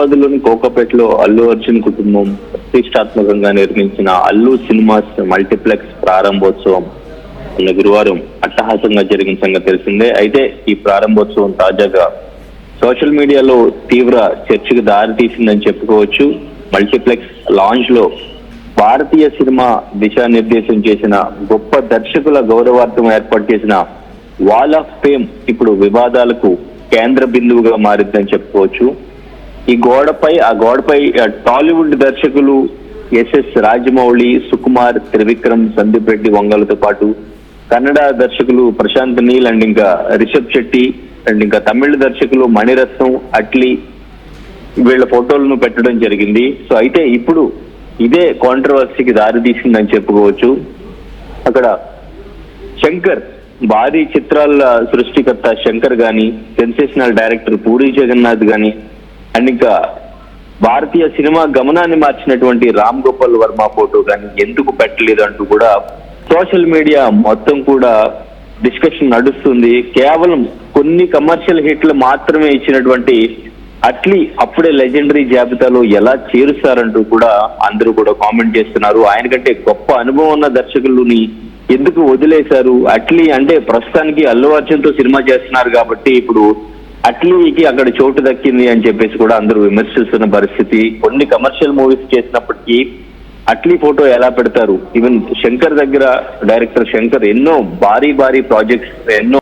హైదరాబాద్లోని కోకాపేటలో అల్లు అర్జున్ కుటుంబం ప్రతిష్టాత్మకంగా నిర్మించిన అల్లు సినిమాస్ మల్టీప్లెక్స్ ప్రారంభోత్సవం నిన్న గురువారం అట్టహాసంగా జరిగిన సంగతి తెలిసిందే. అయితే ఈ ప్రారంభోత్సవం తాజాగా సోషల్ మీడియాలో తీవ్ర చర్చకు దారి తీసిందని చెప్పుకోవచ్చు. మల్టీప్లెక్స్ లాంచ్ లో భారతీయ సినిమా దిశానిర్దేశం చేసిన గొప్ప దర్శకుల గౌరవార్థం ఏర్పాటు చేసిన వాల్ ఆఫ్ ఫేమ్ ఇప్పుడు వివాదాలకు కేంద్ర బిందువుగా మారిందని చెప్పుకోవచ్చు. ఆ గోడపై టాలీవుడ్ దర్శకులు ఎస్ఎస్ రాజమౌళి, సుకుమార్, త్రివిక్రమ్, సందీప్ రెడ్డి వంగలతో పాటు కన్నడ దర్శకులు ప్రశాంత్ నీల్ అండ్ ఇంకా రిషబ్ శెట్టి అండ్ ఇంకా తమిళ దర్శకులు మణిరత్నం, అట్లీ వీళ్ళ ఫోటోలను పెట్టడం జరిగింది. సో అయితే ఇప్పుడు ఇదే కాంట్రవర్సీకి దారి తీసిందని చెప్పుకోవచ్చు. అక్కడ శంకర్, భారీ చిత్రాల సృష్టికర్త శంకర్ గాని, సెన్సేషనల్ డైరెక్టర్ పూరి జగన్నాథ్ గాని అండ్ ఇంకా భారతీయ సినిమా గమనాన్ని మార్చినటువంటి రామ్ గోపాల్ వర్మ ఫోటో కానీ ఎందుకు పెట్టలేదు అంటూ కూడా సోషల్ మీడియా మొత్తం కూడా డిస్కషన్ నడుస్తుంది. కేవలం కొన్ని కమర్షియల్ హిట్లు మాత్రమే ఇచ్చినటువంటి అట్లీ అప్పుడే లెజెండరీ జాబితాలో ఎలా చేరుస్తారంటూ కూడా అందరూ కూడా కామెంట్ చేస్తున్నారు. ఆయన కంటే గొప్ప అనుభవం ఉన్న దర్శకులని ఎందుకు వదిలేశారు? అట్లీ అంటే ప్రస్తుతానికి అల్లు అర్జున్ తో సినిమా చేస్తున్నారు కాబట్టి ఇప్పుడు అట్లీకి అక్కడ చోటు దక్కింది అని చెప్పేసి కూడా అందరూ విమర్శిస్తున్న పరిస్థితి. కొన్ని కమర్షియల్ మూవీస్ చేసినప్పటికీ అట్లీ ఫోటో ఎలా పెడతారు? ఈవెన్ శంకర్ దగ్గర డైరెక్టర్ శంకర్ ఎన్నో భారీ ప్రాజెక్ట్స్, ఎన్నో